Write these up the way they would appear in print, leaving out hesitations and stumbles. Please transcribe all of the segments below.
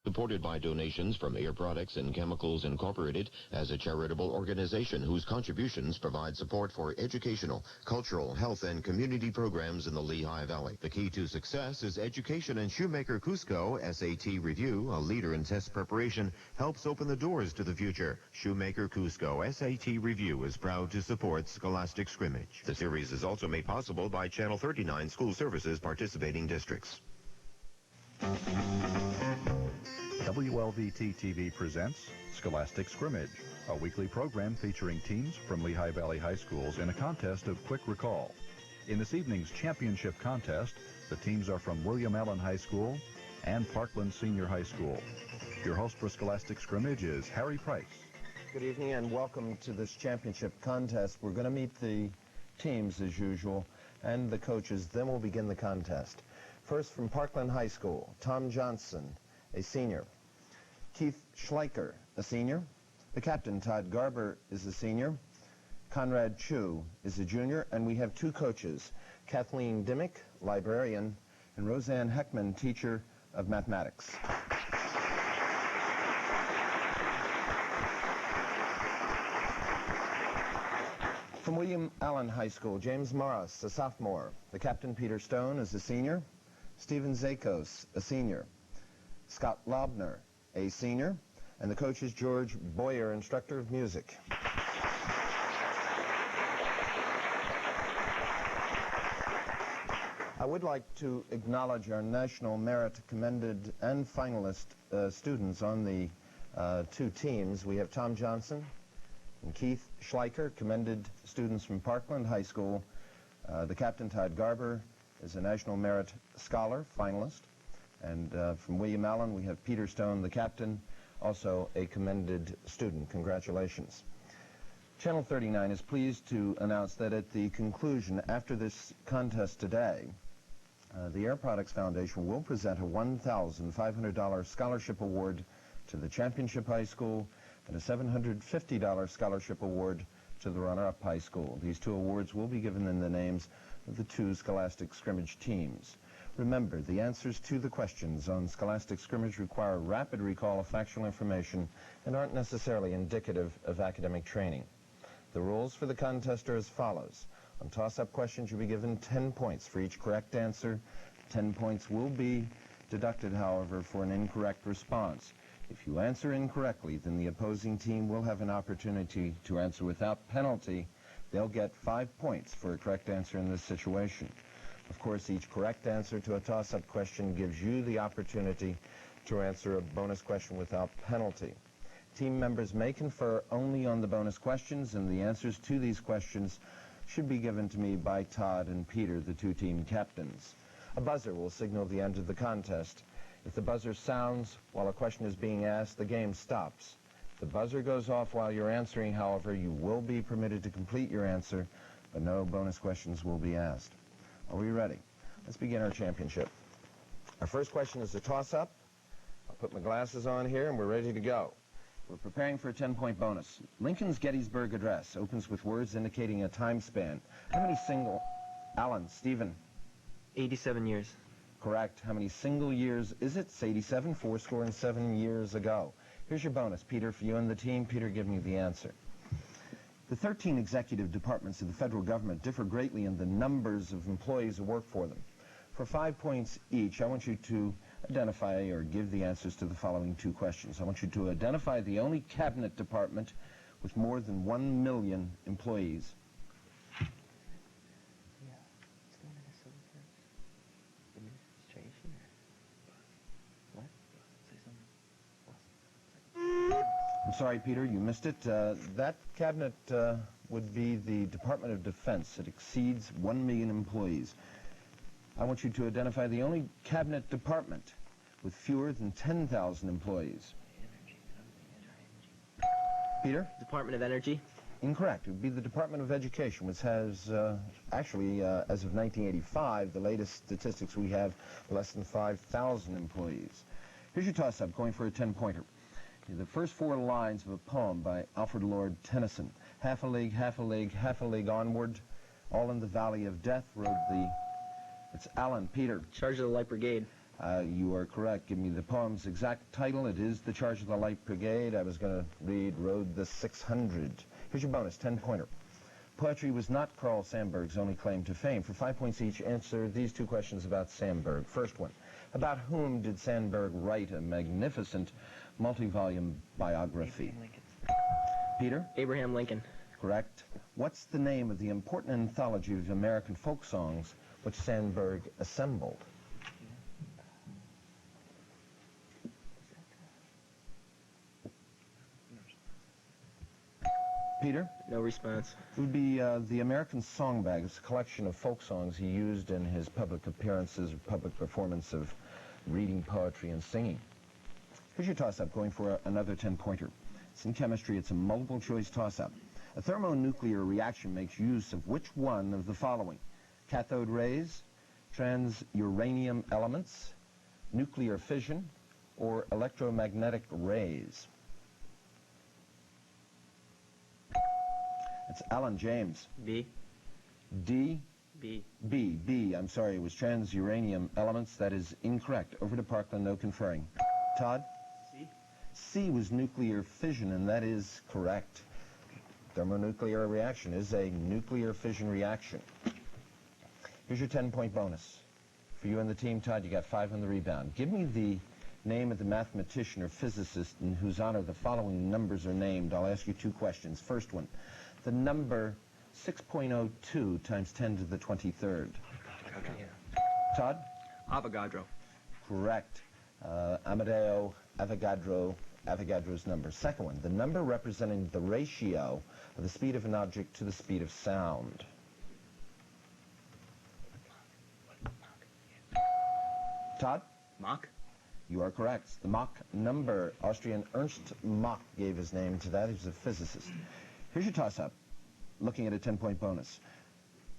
Supported by donations from Air Products and Chemicals Incorporated as a charitable organization whose contributions provide support for educational, cultural, health, and community programs in the Lehigh Valley. The key to success is education, and Shoemaker Cusco SAT Review, a leader in test preparation, helps open the doors to the future. Shoemaker Cusco SAT Review is proud to support Scholastic Scrimmage. The series is also made possible by Channel 39 School Services participating districts. WLVT-TV presents Scholastic Scrimmage, a weekly program featuring teams from Lehigh Valley High Schools in a contest of quick recall. In this evening's championship contest, the teams are from William Allen High School and Parkland Senior High School. Your host for Scholastic Scrimmage is Harry Price. Good evening and welcome to this championship contest. We're going to meet the teams as usual and the coaches, then we'll begin the contest. First, from Parkland High School, Tom Johnson, a senior. Keith Schleicher, a senior. The captain, Todd Garber, is a senior. Conrad Chu is a junior. And we have two coaches, Kathleen Dimmick, librarian, and Roseanne Heckman, teacher of mathematics. From William Allen High School, James Morris, a sophomore. The captain, Peter Stone, is a senior. Stephen Zakos, a senior. Scott Lobner, a senior, and the coach is George Boyer, instructor of music. I would like to acknowledge our National Merit Commended and finalist students on the two teams. We have Tom Johnson and Keith Schleicher, commended students from Parkland High School. The captain, Todd Garber, is a National Merit Scholar, finalist. And from William Allen, we have Peter Stone, the captain, also a commended student. Congratulations. Channel 39 is pleased to announce that at the conclusion, after this contest today, the Air Products Foundation will present a $1,500 scholarship award to the championship high school and a $750 scholarship award to the runner-up high school. These two awards will be given in the names of the two Scholastic Scrimmage teams. Remember, the answers to the questions on Scholastic Scrimmage require rapid recall of factual information and aren't necessarily indicative of academic training. The rules for the contest are as follows. On toss-up questions, you'll be given 10 points for each correct answer. 10 points will be deducted, however, for an incorrect response. If you answer incorrectly, then the opposing team will have an opportunity to answer without penalty. They'll get 5 points for a correct answer in this situation. Of course, each correct answer to a toss-up question gives you the opportunity to answer a bonus question without penalty. Team members may confer only on the bonus questions, and the answers to these questions should be given to me by Todd and Peter, the two team captains. A buzzer will signal the end of the contest. If the buzzer sounds while a question is being asked, the game stops. If the buzzer goes off while you're answering, however, you will be permitted to complete your answer, but no bonus questions will be asked. Are we ready? Let's begin our championship. Our first question is a toss-up. I'll put my glasses on here and we're ready to go. We're preparing for a 10-point bonus. Lincoln's Gettysburg Address opens with words indicating a time span. How many single... Alan, Stephen. 87 years. Correct. How many single years is it? It's 87, 7 years ago. Here's your bonus, Peter, for you and the team. Peter, give me the answer. The 13 executive departments of the federal government differ greatly in the numbers of employees who work for them. For 5 points each, I want you to identify or give the answers to the following two questions. I want you to identify the only cabinet department with more than 1 million employees. I'm sorry, Peter, you missed it. That cabinet would be the Department of Defense. It exceeds 1 million employees. I want you to identify the only cabinet department with fewer than 10,000 employees. Peter? Department of Energy. Incorrect. It would be the Department of Education, which has, actually, as of 1985, the latest statistics we have, less than 5,000 employees. Here's your toss-up, going for a 10-pointer. The first 4 lines of a poem by Alfred Lord Tennyson. Half a league, half a league, half a league onward, all in the valley of death rode the... It's Alan, Peter. Charge of the Light Brigade. You are correct. Give me the poem's exact title. It is The Charge of the Light Brigade. I was going to read Road the 600. Here's your bonus, 10-pointer. Poetry was not Carl Sandburg's only claim to fame. For 5 points each, answer these two questions about Sandburg. First one, about whom did Sandburg write a magnificent multi-volume biography? Peter? Abraham Lincoln. Correct. What's the name of the important anthology of American folk songs which Sandburg assembled? Peter? No response. It would be the American Song Bag. It's a collection of folk songs he used in his public appearances, public performance of reading poetry and singing. Here's your toss-up, going for another 10-pointer. It's in chemistry. It's a multiple-choice toss-up. A thermonuclear reaction makes use of which one of the following? Cathode rays, transuranium elements, nuclear fission, or electromagnetic rays? It's Alan James. B. D. B. B. I'm sorry, it was transuranium elements. That is incorrect. Over to Parkland, no conferring. Todd? C. C was nuclear fission, and that is correct. Thermonuclear reaction is a nuclear fission reaction. Here's your 10-point bonus. For you and the team, Todd, you got 5 on the rebound. Give me the name of the mathematician or physicist in whose honor the following numbers are named. I'll ask you 2 questions. First one, the number 6.02 times 10 to the 23rd. Todd? Avogadro. Correct. Amadeo Avogadro's number. Second one, the number representing the ratio of the speed of an object to the speed of sound. Todd? Mach. You are correct. The Mach number. Austrian Ernst Mach gave his name to that. He was a physicist. Here's your toss-up, looking at a 10-point bonus.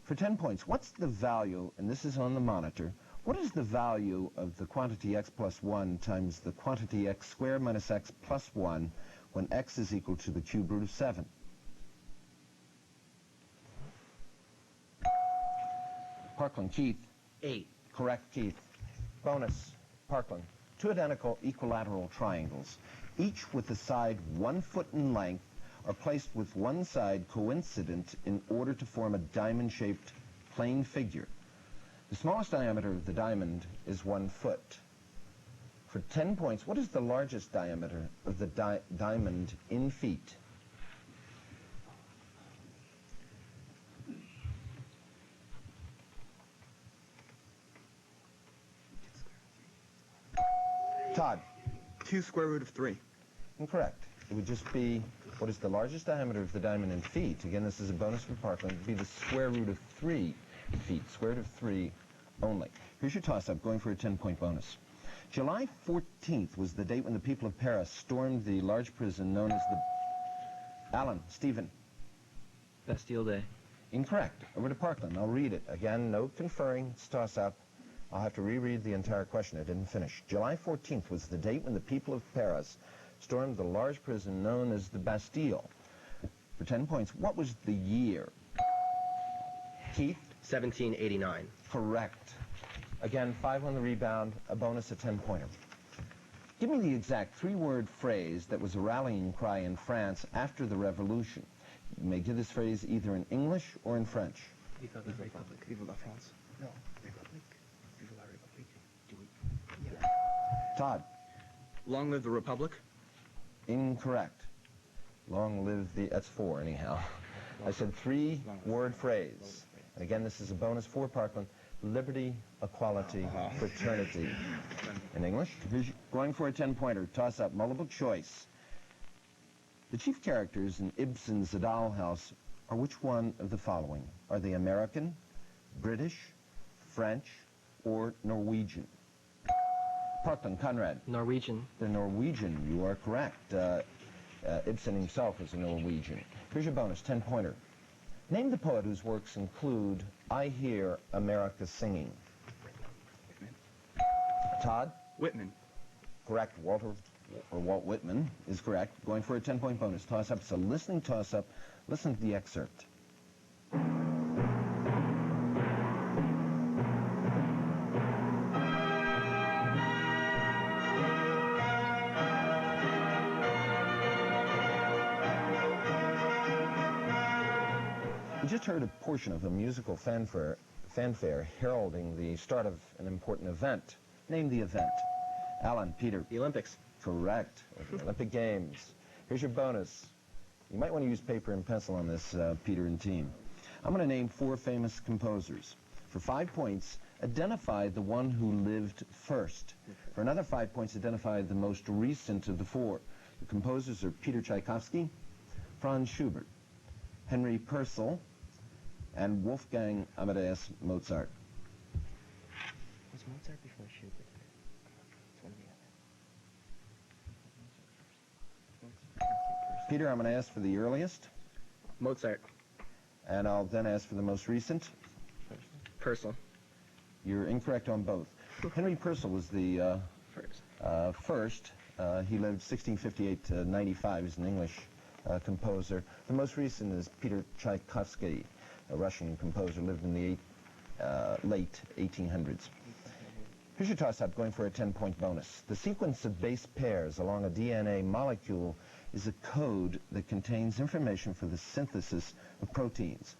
For 10 points, what's the value, and this is on the monitor, what is the value of the quantity x plus 1 times the quantity x squared minus x plus 1 when x is equal to the cube root of 7? Parkland. Keith? 8. Correct, Keith. Bonus, Parkland. 2 identical equilateral triangles, each with a side 1 foot in length, are placed with one side coincident in order to form a diamond-shaped plane figure. The smallest diameter of the diamond is 1 foot. For 10 points, what is the largest diameter of the diamond in feet? Todd? 2 square root of 3. Incorrect. It would just be, what is the largest diameter of the diamond in feet? Again, this is a bonus for Parkland. It would be the square root of 3 feet, square root of 3 only. Here's your toss-up, going for a 10-point bonus. July 14th was the date when the people of Paris stormed the large prison known as the... Alan, Stephen. Bastille Day. Incorrect. Over to Parkland. I'll read it. Again, no conferring. It's toss-up. I'll have to reread the entire question. I didn't finish. July 14th was the date when the people of Paris stormed the large prison known as the Bastille. For 10 points, what was the year? Keith? 1789. Correct. Again, 5 on the rebound, a bonus, a 10-pointer. Give me the exact 3-word phrase that was a rallying cry in France after the Revolution. You may give this phrase either in English or in French. Vive la République. Vive la France. No. République. Vive la République. Yeah. Todd? Long live the Republic. Incorrect. Long live the... That's 4, anyhow. I said 3-word phrase. And again, this is a bonus for Parkland. Liberty, equality, fraternity. In English? Going for a 10-pointer. Toss-up. Multiple choice. The chief characters in Ibsen's The Doll House are which one of the following? Are they American, British, French, or Norwegian? Parkland. Conrad. Norwegian. They're Norwegian. You are correct. Ibsen himself is a Norwegian. Here's your bonus, 10-pointer. Name the poet whose works include I Hear America Singing. Whitman. Todd? Whitman. Correct. Walt Whitman is correct. Going for a 10-point bonus. Toss-up. It's a listening toss-up. Listen to the excerpt. just heard a portion of a musical fanfare heralding the start of an important event. Name the event. Alan, Peter. The Olympics. Correct. The Olympic Games. Here's your bonus. You might want to use paper and pencil on this, Peter and team. I'm going to name 4 famous composers. For 5 points, identify the one who lived first. For another 5 points, identify the most recent of the 4. The composers are Peter Tchaikovsky, Franz Schubert, Henry Purcell, and Wolfgang Amadeus Mozart. Was Mozart before Schubert? It's one of the other. Peter, I'm going to ask for the earliest, Mozart. and I'll then ask for the most recent. Purcell. You're incorrect on both. Henry Purcell was the first. He lived 1658 to 95. He's an English composer. The most recent is Peter Tchaikovsky, a Russian composer, lived in the late 1800s. Here's your toss-up, going for a 10-point bonus. The sequence of base pairs along a DNA molecule is a code that contains information for the synthesis of proteins.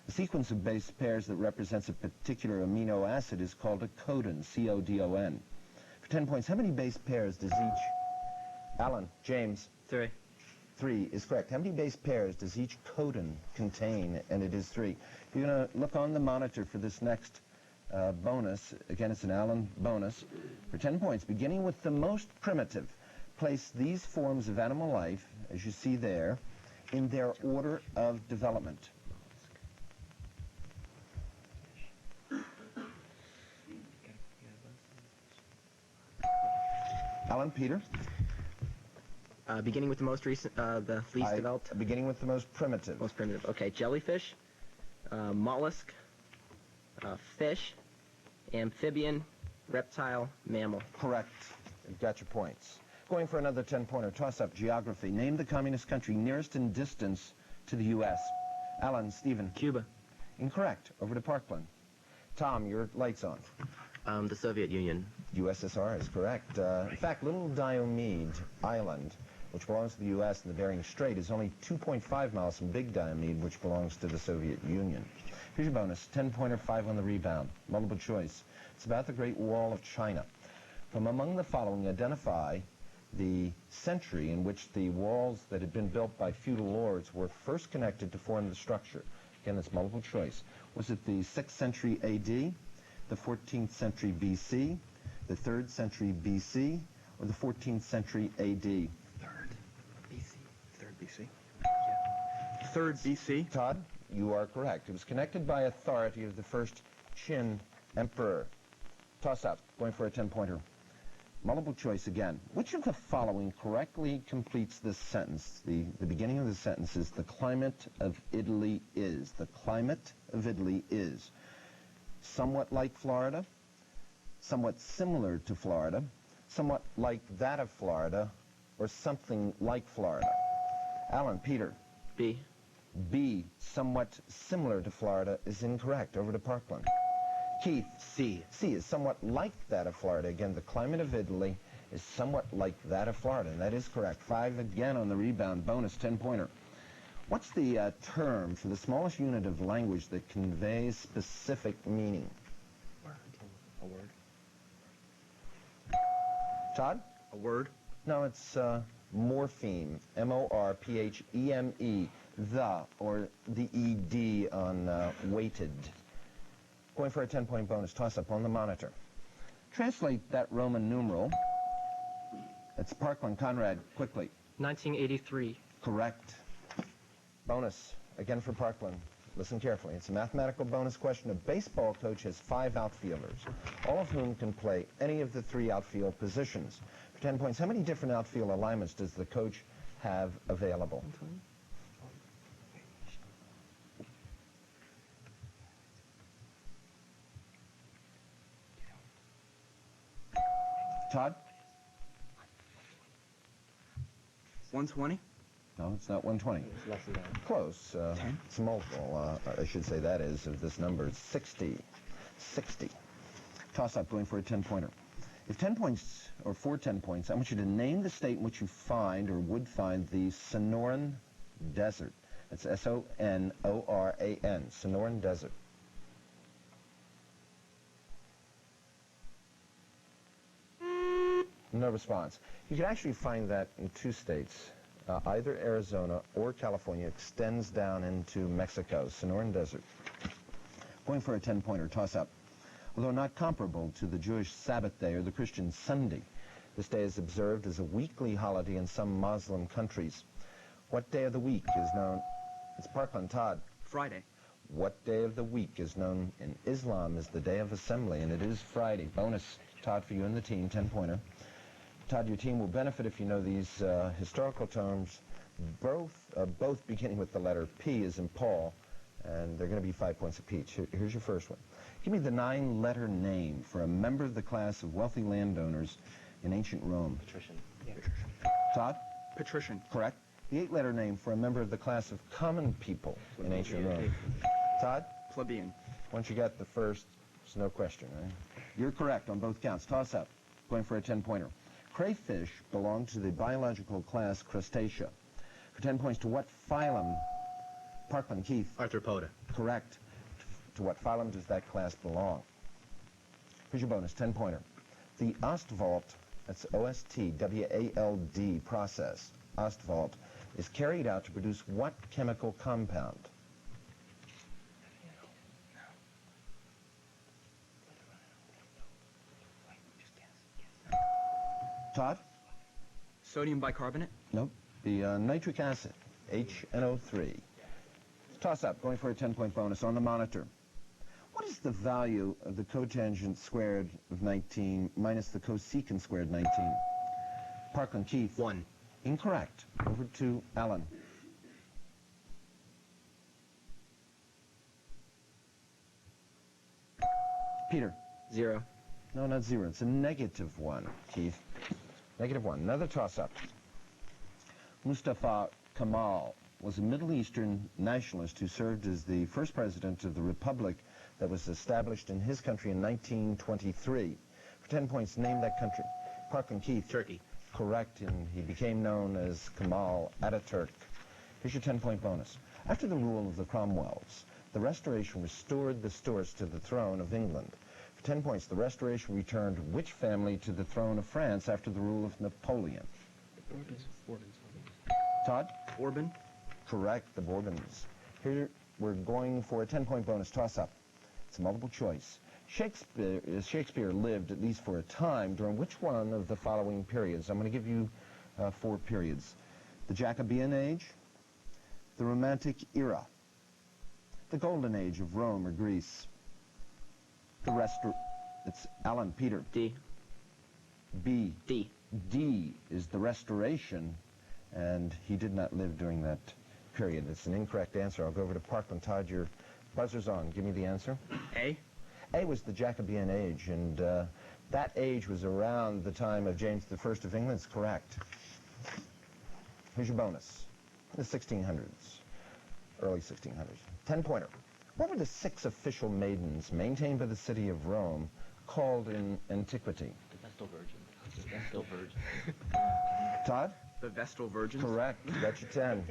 The sequence of base pairs that represents a particular amino acid is called a codon, C-O-D-O-N. For 10 points, how many base pairs does each... Alan, James. 3. 3 is correct. How many base pairs does each codon contain? And it is 3. You're going to look on the monitor for this next bonus. Again, it's an Alan bonus. For 10 points, beginning with the most primitive, place these forms of animal life, as you see there, in their order of development. Alan, Peter? Beginning with the most recent, the least developed? Beginning with the most primitive. Most primitive. Okay, jellyfish, mollusk, fish, amphibian, reptile, mammal. Correct. You've got your points. Going for another 10-pointer. Toss-up, geography. Name the communist country nearest in distance to the U.S. Alan, Stephen. Cuba. Incorrect. Over to Parkland. Tom, your light's on. The Soviet Union. USSR is correct. In fact, Little Diomede Island, which belongs to the U.S. in the Bering Strait, is only 2.5 miles from Big Diomede, which belongs to the Soviet Union. Here's your bonus, 10-pointer, 5 on the rebound. Multiple choice. It's about the Great Wall of China. From among the following, identify the century in which the walls that had been built by feudal lords were first connected to form the structure. Again, it's multiple choice. Was it the 6th century A.D., the 14th century B.C., the 3rd century B.C., or the 14th century A.D.? 3rd B.C. 3rd B.C. Yeah. 3rd B.C. Todd, you are correct. It was connected by authority of the first Qin emperor. Toss up, going for a 10-pointer. Multiple choice again. Which of the following correctly completes this sentence? The beginning of the sentence is, the climate of Italy is. The climate of Italy is somewhat like Florida, somewhat similar to Florida, somewhat like that of Florida, or something like Florida. Alan, Peter. B. B, somewhat similar to Florida, is incorrect. Over to Parkland. Keith. C. C is somewhat like that of Florida. Again, the climate of Italy is somewhat like that of Florida, and that is correct. 5 again on the rebound. Bonus 10-pointer. What's the term for the smallest unit of language that conveys specific meaning? Word. A word. Todd? A word. No, it's morpheme. M-O-R-P-H-E-M-E. The, or the E-D on weighted. Going for a 10-point bonus. Toss-up on the monitor. Translate that Roman numeral. It's Parkland. Conrad, quickly. 1983. Correct. Bonus, again for Parkland. Listen carefully. It's a mathematical bonus question. A baseball coach has 5 outfielders, all of whom can play any of the 3 outfield positions. For 10 points, how many different outfield alignments does the coach have available? Todd? 120. No, it's not 120. It's less than that. Close. 10? It's multiple. I should say that is of this number. It's 60. 60. Toss-up, going for a 10-pointer. If 10 points, or for 10 points, I want you to name the state in which you find or would find the Sonoran Desert. It's Sonoran, Sonoran Desert. No response. You can actually find that in 2 states. Either Arizona or California extends down into Mexico, Sonoran Desert. Going for a 10-pointer toss-up. Although not comparable to the Jewish Sabbath day or the Christian Sunday, this day is observed as a weekly holiday in some Muslim countries. What day of the week is known... It's Parkland. Todd. Friday. What day of the week is known in Islam as the Day of Assembly? And it is Friday. Bonus, Todd, for you and the team, 10-pointer. Todd, your team will benefit if you know these historical terms, both beginning with the letter P as in Paul, and they're going to be 5 points apiece. Here's your first one. Give me the 9-letter name for a member of the class of wealthy landowners in ancient Rome. Patrician. Yeah. Todd? Patrician. Correct. The 8-letter name for a member of the class of common people in ancient Rome. Todd? Plebeian. Once you got the first, there's no question, right? You're correct on both counts. Toss up. Going for a 10-pointer. Crayfish belong to the biological class Crustacea. For 10 points, to what phylum? Parkland. Keith. Arthropoda. Correct. To what phylum does that class belong? Here's your bonus, 10-pointer. The Ostwald, that's O-S-T-W-A-L-D process, Ostwald, is carried out to produce what chemical compound? Todd? Sodium bicarbonate. Nope. The nitric acid, HNO3. Toss up, going for a 10-point bonus on the monitor. What is the value of the cotangent squared of 19 minus the cosecant squared 19? Parkland. Keith. 1. Incorrect. Over to Alan. Peter. 0. No, not 0. It's a -1, Keith. -1. Another toss-up. Mustafa Kemal was a Middle Eastern nationalist who served as the first president of the republic that was established in his country in 1923. For 10 points, name that country. Parkland. Keith. Turkey. Correct, and he became known as Kemal Ataturk. Here's your 10-point bonus. After the rule of the Cromwells, the Restoration restored the Stuarts to the throne of England. For 10 points, the Restoration returned which family to the throne of France after the rule of Napoleon? Todd? Bourbon. Correct, the Bourbons. Here we're going for a 10-point bonus toss-up. It's a multiple choice. Shakespeare lived, at least for a time, during which one of the following periods? I'm going to give you 4 periods. The Jacobean Age, the Romantic Era, the Golden Age of Rome or Greece, it's Alan. Peter. D. B. D. D is the Restoration, and he did not live during that period. It's an incorrect answer. I'll go over to Parkland. Todd, your buzzer's on. Give me the answer. A. A was the Jacobean Age, and that age was around the time of James I of England. It's correct. Here's your bonus. The 1600s, early 1600s. 10-pointer. What were the 6 official maidens maintained by the city of Rome called in antiquity? The Vestal Virgin. The Vestal Virgin. Todd? The Vestal Virgins. Correct. You got your 10.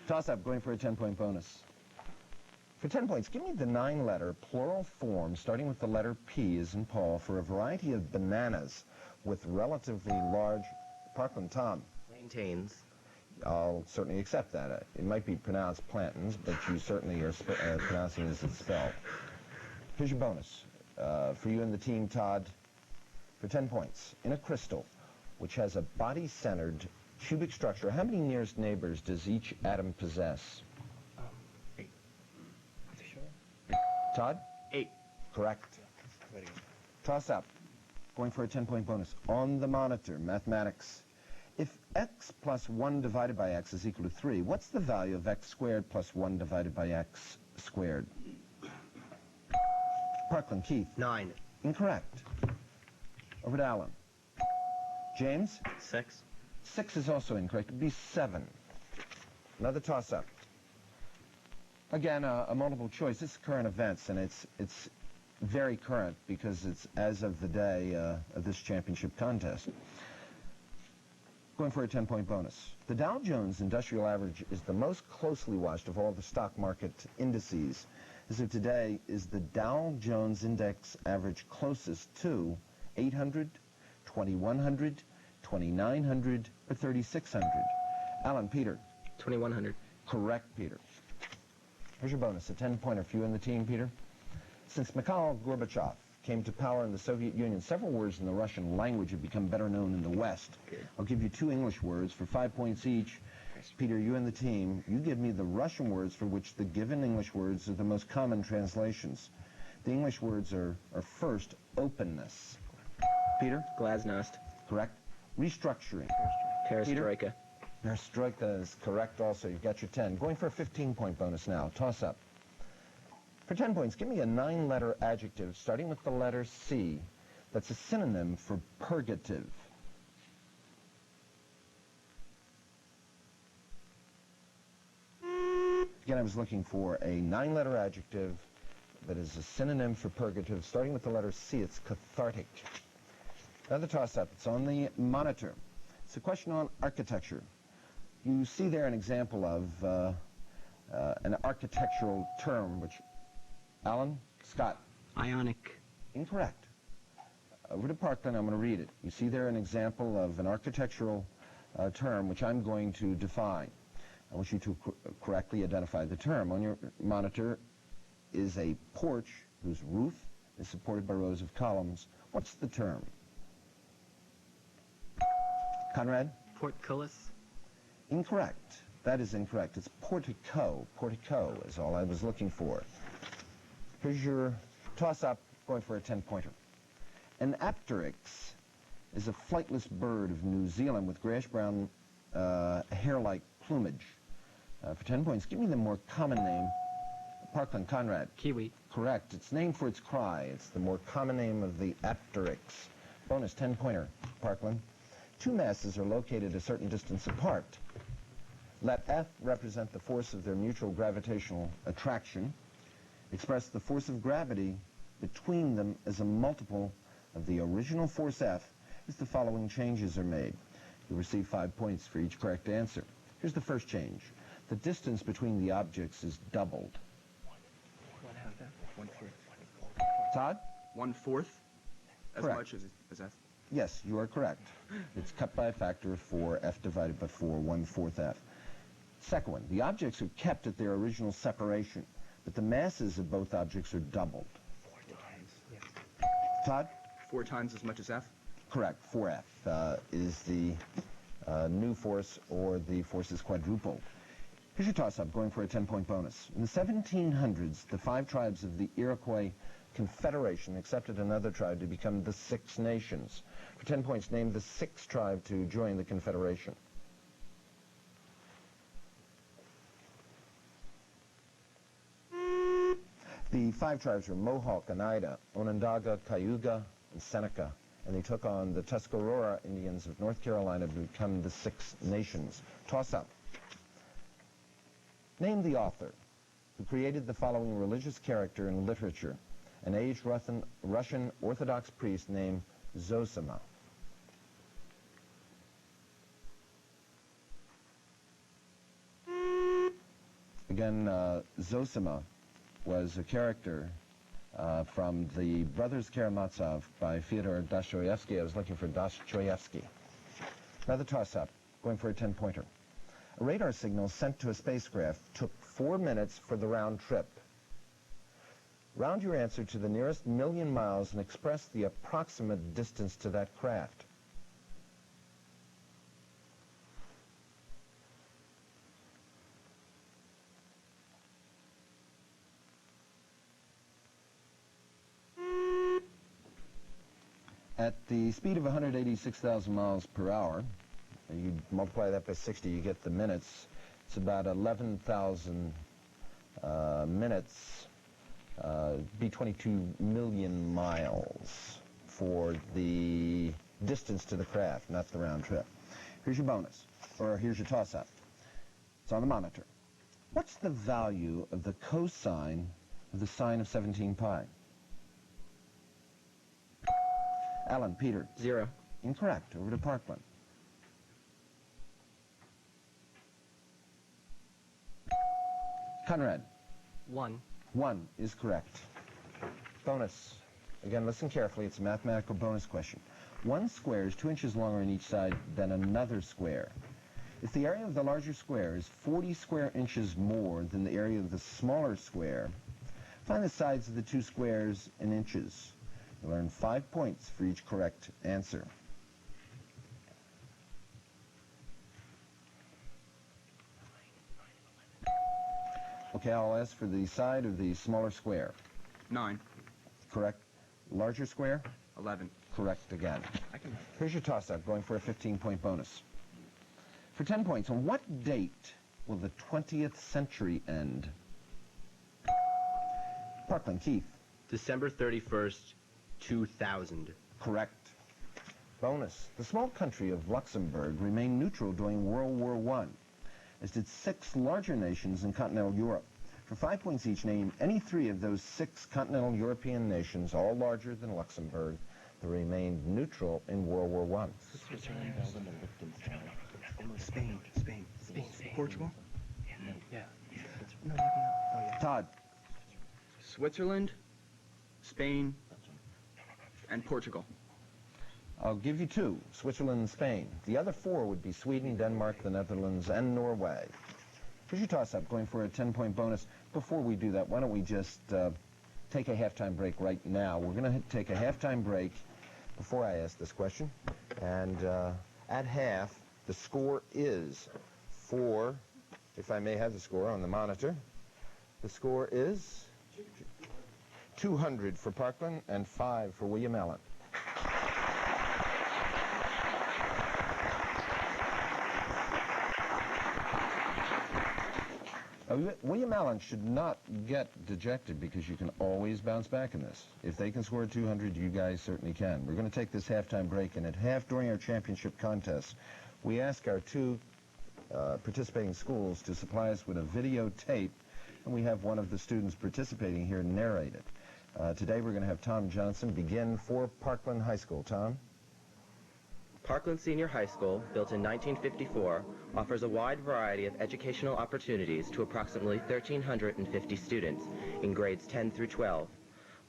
Toss-up, going for a 10-point bonus. For 10 points, give me the 9-letter plural form starting with the letter P as in Paul for a variety of bananas with relatively large... Parkland. Tom. Maintains. I'll certainly accept that. It might be pronounced plantains, but you certainly are pronouncing it as it's spelled. Here's your bonus. For you and the team, Todd, for 10 points. In a crystal, which has a body-centered cubic structure, how many nearest neighbors does each atom possess? 8. Todd? 8. Correct. Toss up. Going for a 10-point bonus. On the monitor, mathematics. If x plus 1 divided by x is equal to 3, what's the value of x squared plus 1 divided by x squared? Parkland. Keith. 9. Incorrect. Over to Alan. James? 6. 6 is also incorrect. It would be 7. Another toss-up. Again, a multiple choice. This is current events, and it's very current because it's as of the day of this championship contest. Going for a 10-point bonus. The Dow Jones Industrial Average is the most closely watched of all the stock market indices. As of today, is the Dow Jones Index Average closest to 800, 2100, 2900, or 3600? Alan, Peter. 2100. Correct, Peter. Here's your bonus, a 10-pointer for you and the team, Peter. Since Mikhail Gorbachev came to power in the Soviet Union, several words in the Russian language have become better known in the West. I'll give you 2 English words for 5 points each. Peter, you and the team, you give me the Russian words for which the given English words are the most common translations. The English words are first, openness. Peter? Glasnost. Correct. Restructuring. Perestroika. Perestroika is correct also. You've got your 10. Going for a 15-point bonus now. Toss up. For 10 points, give me a 9-letter adjective starting with the letter C that's a synonym for purgative. Again, I was looking for a 9-letter adjective that is a synonym for purgative starting with the letter C. It's cathartic. Another toss-up. It's on the monitor. It's a question on architecture. You see there an example of an architectural term which... Alan? Scott? Ionic. Incorrect. Over to Parkland, I'm going to read it. You see there an example of an architectural term which I'm going to define. I want you to correctly identify the term. On your monitor is a porch whose roof is supported by rows of columns. What's the term? Conrad? Portcullis. Incorrect. That is incorrect. It's portico. Portico is all I was looking for. Here's your toss-up, going for a 10-pointer. An apteryx is a flightless bird of New Zealand with grayish-brown hair-like plumage. For 10 points, give me the more common name. Parkland, Conrad. Kiwi. Correct. It's named for its cry. It's the more common name of the apteryx. Bonus 10-pointer, Parkland. 2 masses are located a certain distance apart. Let F represent the force of their mutual gravitational attraction. Express the force of gravity between them as a multiple of the original force F if the following changes are made. You'll receive 5 points for each correct answer. Here's the first change. The distance between the objects is doubled. 1/4. Todd? 1/4. As Correct. much as F. Yes, you are correct. It's cut by a factor of 4, F divided by 4, 1/4 F. Second one, the objects are kept at their original separation, but the masses of both objects are doubled. 4 times. Yes. Todd? 4 times as much as F. Correct. 4F is the new force, or the force is quadrupled. Here's your toss-up, going for a 10-point bonus. In the 1700s, the 5 tribes of the Iroquois Confederation accepted another tribe to become the 6 Nations. For 10 points, name the 6th tribe to join the Confederation. The 5 tribes were Mohawk, Oneida, Onondaga, Cayuga, and Seneca, and they took on the Tuscarora Indians of North Carolina to become the 6 Nations. Toss-up. Name the author who created the following religious character in literature, an aged Russian Orthodox priest named Zosima. Again, Zosima was a character from the Brothers Karamazov by Fyodor Dostoevsky. I was looking for Dostoevsky. Another toss-up, going for a 10-pointer. A radar signal sent to a spacecraft took 4 minutes for the round trip. Round your answer to the nearest million miles and express the approximate distance to that craft. At the speed of 186,000 miles per hour, you multiply that by 60, you get the minutes. It's about 11,000 minutes, be 22 million miles for the distance to the craft, not the round trip. Here's your bonus, or here's your toss-up. It's on the monitor. What's the value of the cosine of the sine of 17 pi? Alan, Peter. 0. Incorrect. Over to Parkland. Conrad. 1. 1 is correct. Bonus. Again, listen carefully. It's a mathematical bonus question. One square is 2 inches longer on each side than another square. If the area of the larger square is 40 square inches more than the area of the smaller square, find the sides of the 2 squares in inches. You'll earn 5 points for each correct answer. Okay, I'll ask for the side of the smaller square. 9. Correct. Larger square? 11. Correct again. Here's your toss-up, going for a 15-point bonus. For 10 points, on what date will the 20th century end? Parkland, Keith. December 31st, 2000. Correct. Bonus. The small country of Luxembourg remained neutral during World War I, as did 6 larger nations in continental Europe. For 5 points each, name any 3 of those 6 continental European nations, all larger than Luxembourg, that remained neutral in World War I. Spain. Portugal? Yeah. No, yeah. Todd. Switzerland, Spain, and Portugal. I'll give you 2, Switzerland and Spain. The other 4 would be Sweden, Denmark, the Netherlands, and Norway. Here's your toss-up, going for a 10-point bonus. Before we do that, why don't we just take a halftime break right now? We're going to take a halftime break before I ask this question. And at half, the score is for, if I may have the score on the monitor, the score is 200 for Parkland and 5 for William Allen. William Allen should not get dejected, because you can always bounce back in this. If they can score 200, you guys certainly can. We're going to take this halftime break, and at half, during our championship contest, we ask our 2 participating schools to supply us with a videotape, and we have one of the students participating here narrate it. Today we're going to have Tom Johnson begin for Parkland High School. Tom? Parkland Senior High School, built in 1954, offers a wide variety of educational opportunities to approximately 1,350 students in grades 10 through 12.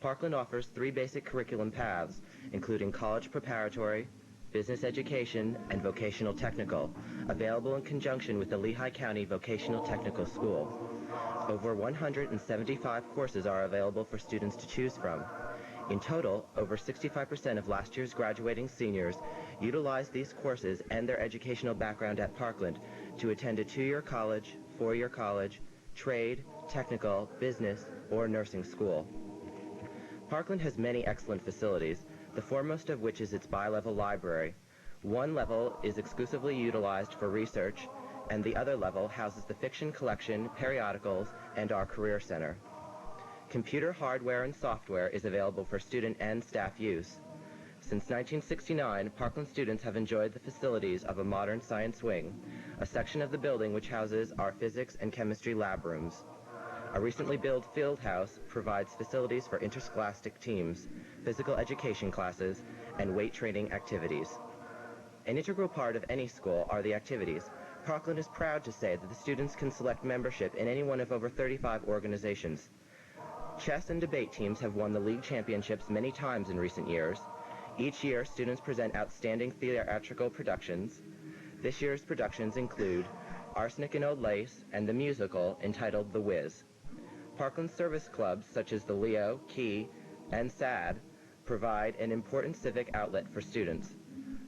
Parkland offers 3 basic curriculum paths, including college preparatory, business education, and vocational technical, available in conjunction with the Lehigh County Vocational Technical School. Over 175 courses are available for students to choose from. In total, over 65% of last year's graduating seniors utilized these courses and their educational background at Parkland to attend a 2-year college, 4-year college, trade, technical, business, or nursing school. Parkland has many excellent facilities, the foremost of which is its bi-level library. One level is exclusively utilized for research, and the other level houses the fiction collection, periodicals, and our career center. Computer hardware and software is available for student and staff use. Since 1969, Parkland students have enjoyed the facilities of a modern science wing, a section of the building which houses our physics and chemistry lab rooms. A recently built field house provides facilities for interscholastic teams, physical education classes, and weight training activities. An integral part of any school are the activities. Parkland is proud to say that the students can select membership in any one of over 35 organizations. Chess and debate teams have won the league championships many times in recent years. Each year, students present outstanding theatrical productions. This year's productions include Arsenic and Old Lace and the musical entitled The Wiz. Parkland service clubs such as the Leo, Key, and SAD provide an important civic outlet for students.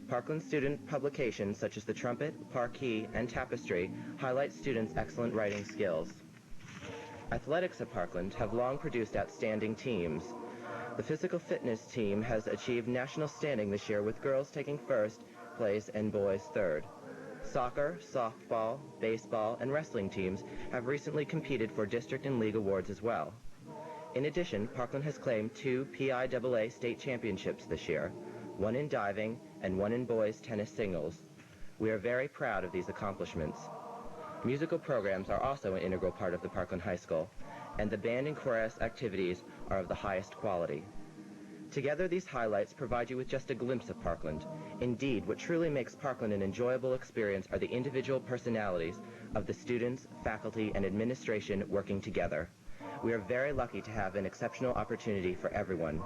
Parkland student publications such as the Trumpet, Parkey, and Tapestry highlight students' excellent writing skills. Athletics at Parkland have long produced outstanding teams. The physical fitness team has achieved national standing this year, with girls taking first place and boys third. Soccer, softball, baseball, and wrestling teams have recently competed for district and league awards as well. In addition, Parkland has claimed 2 PIAA state championships this year, 1 in diving and 1 in boys tennis singles. We are very proud of these accomplishments. Musical programs are also an integral part of the Parkland High School, and the band and chorus activities are of the highest quality. Together, these highlights provide you with just a glimpse of Parkland. Indeed, what truly makes Parkland an enjoyable experience are the individual personalities of the students, faculty, and administration working together. We are very lucky to have an exceptional opportunity for everyone.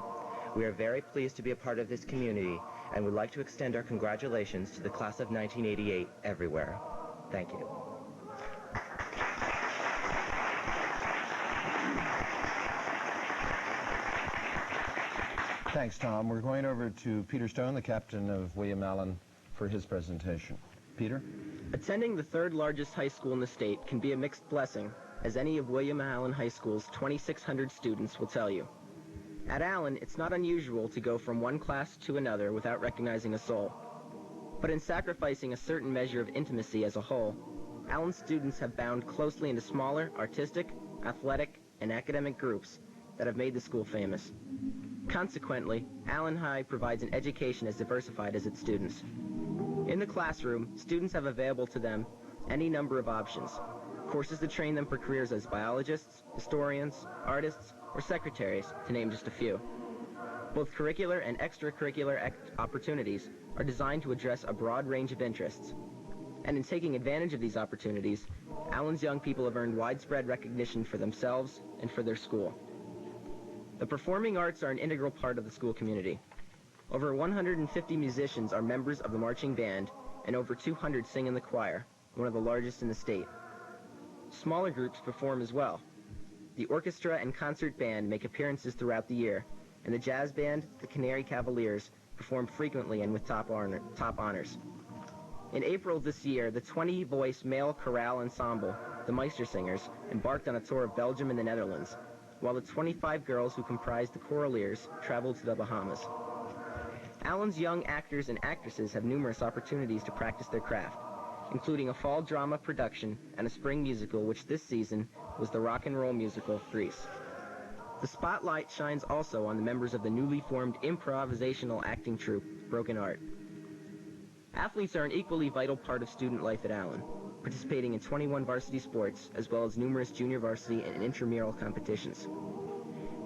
We are very pleased to be a part of this community and would like to extend our congratulations to the class of 1988 everywhere. Thank you. Thanks, Tom. We're going over to Peter Stone, the captain of William Allen, for his presentation. Peter? Attending the third largest high school in the state can be a mixed blessing, as any of William Allen High School's 2,600 students will tell you. At Allen, it's not unusual to go from one class to another without recognizing a soul. But in sacrificing a certain measure of intimacy as a whole, Allen students have bound closely into smaller, artistic, athletic, and academic groups that have made the school famous. Consequently, Allen High provides an education as diversified as its students. In the classroom, students have available to them any number of options. Courses to train them for careers as biologists, historians, artists, or secretaries, to name just a few. Both curricular and extracurricular opportunities are designed to address a broad range of interests. And in taking advantage of these opportunities, Allen's young people have earned widespread recognition for themselves and for their school. The performing arts are an integral part of the school community. Over 150 musicians are members of the marching band, and over 200 sing in the choir, one of the largest in the state. Smaller groups perform as well. The orchestra and concert band make appearances throughout the year, and the jazz band, the Canary Cavaliers, perform frequently and with top honors. In April of this year, the 20-voice male chorale ensemble, the Meistersingers, embarked on a tour of Belgium and the Netherlands, while the 25 girls who comprised the choraliers traveled to the Bahamas. Allen's young actors and actresses have numerous opportunities to practice their craft, including a fall drama production and a spring musical, which this season was the rock and roll musical Grease. The spotlight shines also on the members of the newly formed improvisational acting troupe, Broken Art. Athletes are an equally vital part of student life at Allen, participating in 21 varsity sports, as well as numerous junior varsity and intramural competitions.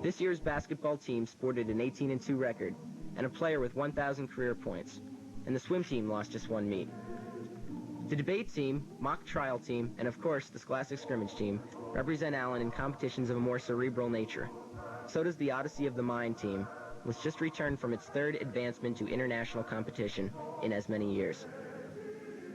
This year's basketball team sported an 18-2 record and a player with 1,000 career points, and the swim team lost just one meet. The debate team, mock trial team, and of course the Scholastic Scrimmage team represent Allen in competitions of a more cerebral nature. So does the Odyssey of the Mind team, which just returned from its third advancement to international competition in as many years.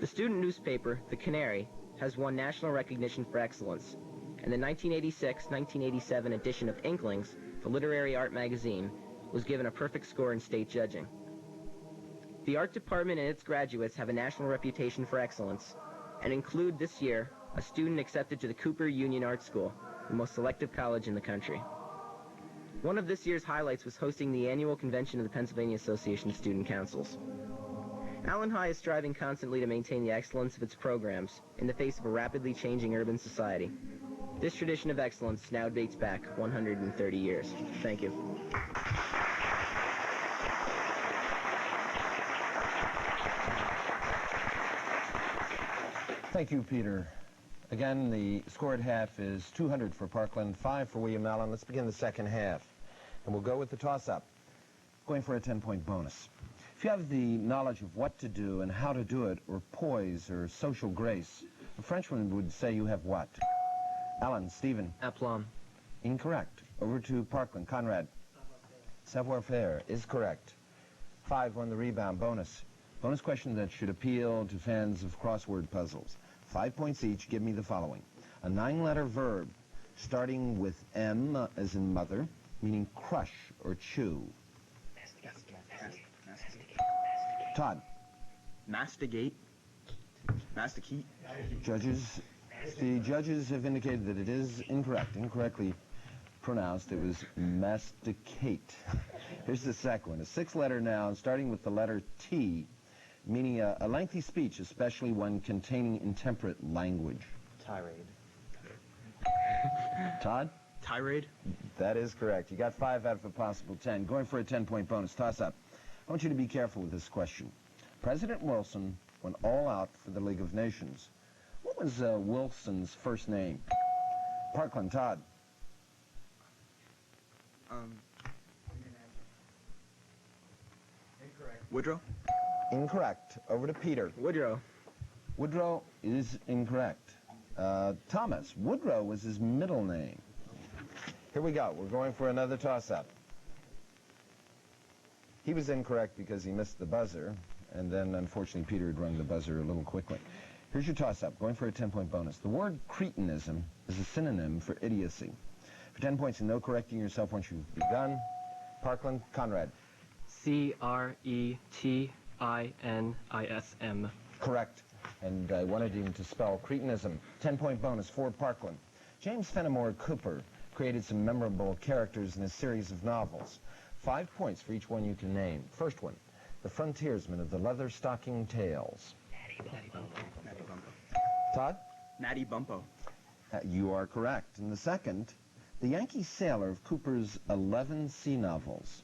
The student newspaper, The Canary, has won national recognition for excellence, and the 1986-1987 edition of Inklings, the literary art magazine, was given a perfect score in state judging. The art department and its graduates have a national reputation for excellence, and include this year a student accepted to the Cooper Union Art School, the most selective college in the country. One of this year's highlights was hosting the annual convention of the Pennsylvania Association of Student Councils. Allen High is striving constantly to maintain the excellence of its programs in the face of a rapidly changing urban society. This tradition of excellence now dates back 130 years. Thank you. Thank you, Peter. Again, the score at half is 200 for Parkland, 5 for William Allen. Let's begin the second half. And we'll go with the toss-up, going for a 10-point bonus. If you have the knowledge of what to do and how to do it, or poise, or social grace, a Frenchman would say you have what? Alan, Stephen. Aplomb. Incorrect. Over to Parkland. Conrad. Savoir-faire is correct. 5 on the rebound. Bonus. Bonus question that should appeal to fans of crossword puzzles. 5 points each. Give me the following. A 9-letter verb starting with M as in mother, meaning crush or chew. Todd. Mastigate. Masticate. Judges. The judges have indicated that it is incorrect. Incorrectly pronounced. It was masticate. Here's the second one. A 6-letter noun starting with the letter T, meaning a lengthy speech, especially one containing intemperate language. Tirade. Todd? Tirade. That is correct. You got 5 out of a possible 10. Going for a 10-point bonus. Toss up. I want you to be careful with this question. President Wilson went all out for the League of Nations. What was Wilson's first name? Parkland. Todd. Woodrow? Incorrect. Over to Peter. Woodrow. Woodrow is incorrect. Thomas, Woodrow was his middle name. Here we go. We're going for another toss-up. He was incorrect because he missed the buzzer, and then, unfortunately, Peter had rung the buzzer a little quickly. Here's your toss-up, going for a 10-point bonus. The word cretinism is a synonym for idiocy. For 10 points and no correcting yourself once you've begun, Parkland, Conrad. C-R-E-T-I-N-I-S-M. Correct. And I wanted him to spell cretinism. 10-point bonus for Parkland. James Fenimore Cooper created some memorable characters in a series of novels. 5 points for each one you can name. First one, the frontiersman of the leather-stocking tales. Natty Bumpo. Todd? Natty Bumpo. You are correct. And the second, the Yankee sailor of Cooper's 11 sea novels.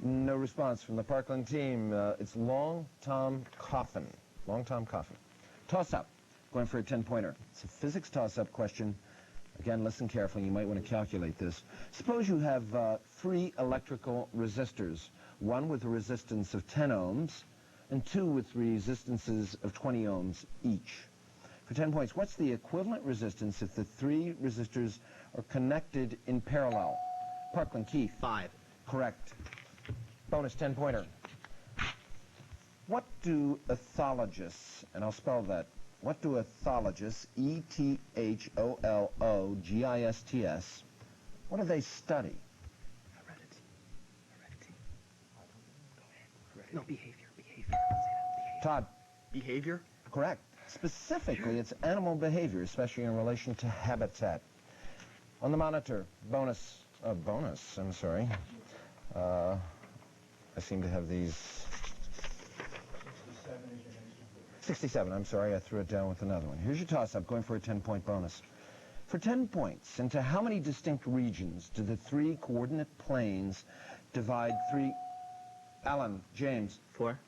No response from the Parkland team. It's Long Tom Coffin. Long Tom Coffin. Toss-up. Going for a 10-pointer. It's a physics toss-up question. Again, listen carefully. You might want to calculate this. Suppose you have 3 electrical resistors, one with a resistance of 10 ohms and 2 with resistances of 20 ohms each. For 10 points, what's the equivalent resistance if the 3 resistors are connected in parallel? Parkland, Keith. 5. Correct. Bonus 10-pointer. What do ethologists, and I'll spell that, what do ethologists, E-T-H-O-L-O-G-I-S-T-S, what do they study? Heredity. Go ahead. No, behavior. Say that. Todd. Behavior? Correct. Specifically, it's animal behavior, especially in relation to habitat. On the monitor, I'm sorry. I seem to have these. 67, I'm sorry, I threw it down with another one. Here's your toss-up, going for a 10-point bonus. For 10 points, into how many distinct regions do the 3 coordinate planes divide 3... Alan, James. 4.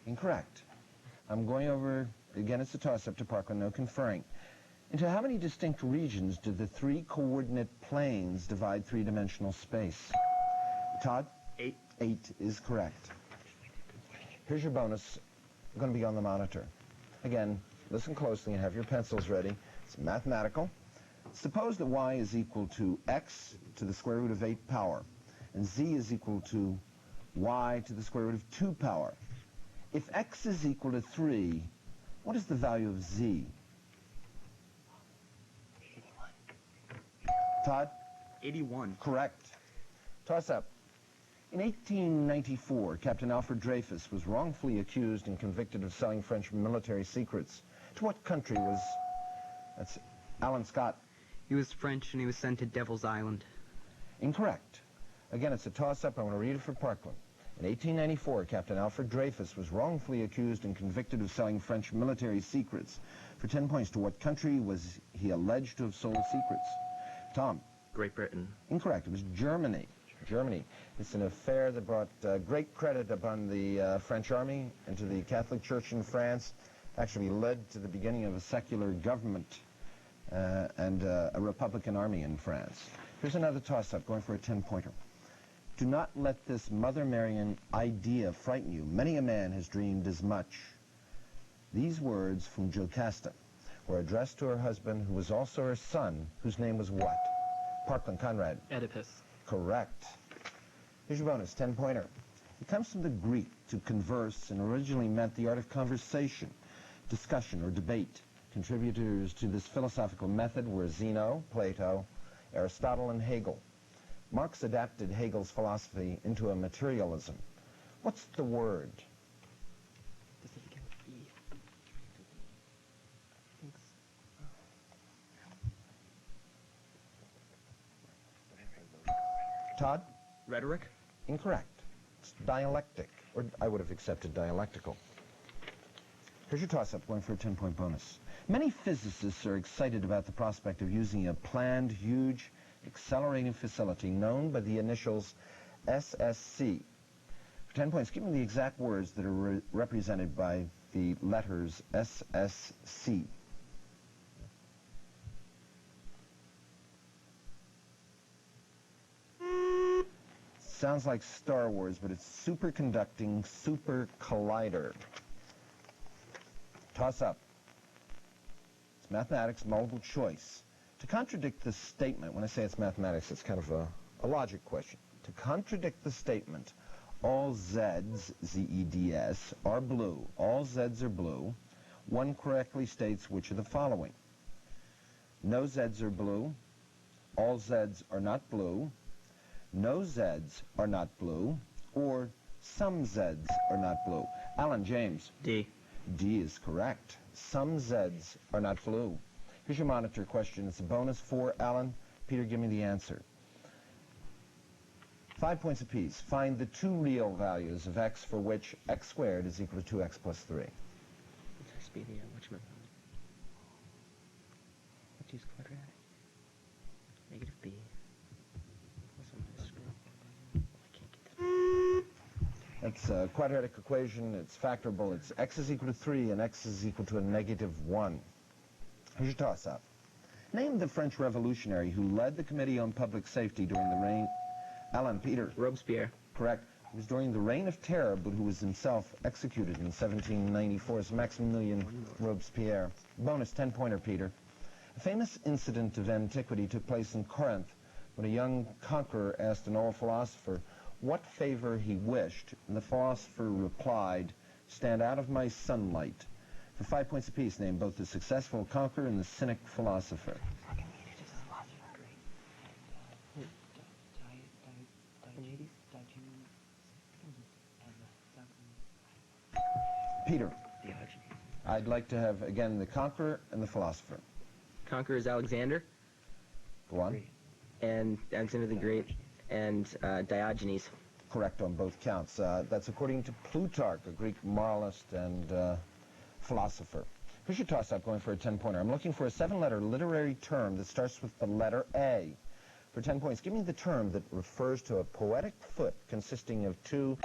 Incorrect. I'm going over, again, it's a toss-up to Parkland, no conferring. Into how many distinct regions do the 3 coordinate planes divide 3-dimensional space? Todd? 8. 8 is correct. Here's your bonus. Going to be on the monitor. Again, listen closely and have your pencils ready. It's mathematical. Suppose that y is equal to x to the square root of 8 power, and z is equal to y to the square root of 2 power. If x is equal to 3, what is the value of z? 81. Todd? 81. Correct. Toss up. In 1894, Captain Alfred Dreyfus was wrongfully accused and convicted of selling French military secrets. To what country was... That's Alan Scott. He was French and he was sent to Devil's Island. Incorrect. Again, it's a toss-up. I want to read it for Parkland. In 1894, Captain Alfred Dreyfus was wrongfully accused and convicted of selling French military secrets. For 10 points, to what country was he alleged to have sold secrets? Tom. Great Britain. Incorrect. It was Germany. Germany. It's an affair that brought great credit upon the French army and to the Catholic Church in France. Actually led to the beginning of a secular government and a Republican army in France. Here's another toss-up, going for a 10-pointer. Do not let this Mother Marian idea frighten you. Many a man has dreamed as much. These words from Jocasta were addressed to her husband, who was also her son, whose name was what? Parkland, Conrad. Oedipus. Correct. Here's your bonus, 10-pointer. It comes from the Greek to converse and originally meant the art of conversation, discussion, or debate. Contributors to this philosophical method were Zeno, Plato, Aristotle, and Hegel. Marx adapted Hegel's philosophy into a materialism. What's the word? Todd? Rhetoric? Incorrect. It's dialectic, or I would have accepted dialectical. Here's your toss-up, going for a 10-point bonus. Many physicists are excited about the prospect of using a planned, huge, accelerating facility known by the initials SSC. For 10 points, give me the exact words that are represented by the letters SSC. sounds like Star Wars, but it's superconducting super collider. Toss up. It's mathematics, multiple choice. To contradict the statement, when I say it's mathematics, it's kind of a logic question. To contradict the statement, all Zs, Z-E-D-S, are blue. All Zs are blue. One correctly states which of the following. No Zs are blue. All Zs are not blue. No Zs are not blue. Or some Zs are not blue. Alan, James. D. D is correct. Some Zs are not blue. Here's your monitor question. It's a bonus for Alan. Peter, give me the answer. 5 points apiece. Find the two real values of x for which x squared is equal to 2x plus 3. It has to be the whatchamacallit. Let's use quadratic. Negative b. Plus or minus square. Oh, I can't get that. That's a quadratic equation. It's factorable. It's x is equal to 3 and x is equal to a negative 1. Here's your toss-up. Name the French revolutionary who led the Committee on Public Safety during the reign... Alan, Peter. Robespierre. Correct. It was during the Reign of Terror, but who was himself executed in 1794 as Maximilien Robespierre. Bonus 10-pointer, Peter. A famous incident of antiquity took place in Corinth when a young conqueror asked an old philosopher what favor he wished, and the philosopher replied, "Stand out of my sunlight." For 5 points apiece, name both the successful conqueror and the cynic philosopher. Peter. I'd like to have, again, the conqueror and the philosopher. Conqueror is Alexander. Go on. And Alexander the Great and Diogenes. Correct on both counts. That's according to Plutarch, a Greek moralist and philosopher. Here's your toss-up going for a 10-pointer. I'm looking for a 7-letter literary term that starts with the letter A. For 10 points, give me the term that refers to a poetic foot consisting of two...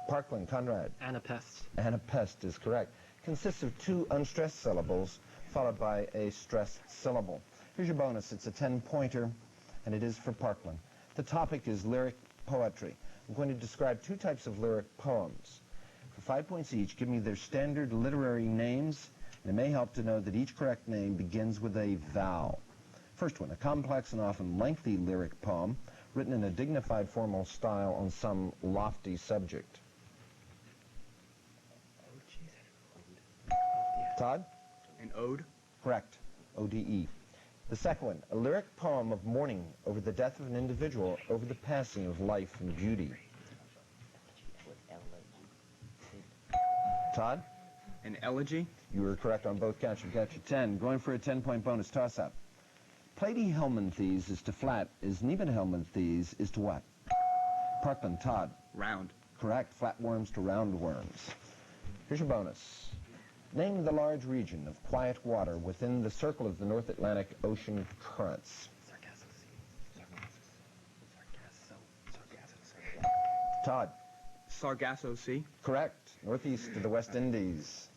Parkland, Conrad. Anapest. Anapest is correct. Consists of two unstressed syllables followed by a stressed syllable. Here's your bonus. It's a 10-pointer, and it is for Parkland. The topic is lyric poetry. I'm going to describe two types of lyric poems. For 5 points each, give me their standard literary names, and it may help to know that each correct name begins with a vowel. First one, a complex and often lengthy lyric poem written in a dignified formal style on some lofty subject. Todd? An ode? Correct. O-D-E. The second one, a lyric poem of mourning over the death of an individual, over the passing of life and beauty. Todd? An elegy? You were correct on both counts. You've got your 10. Going for a 10-point bonus toss-up. Platyhelminthes is to flat, as Nebenhelminthes is to what? Parkland, Todd. Round. Correct. Flatworms to roundworms. Here's your bonus. Name the large region of quiet water within the circle of the North Atlantic Ocean currents. Todd. Sargasso Sea. Correct. Northeast of the West Indies.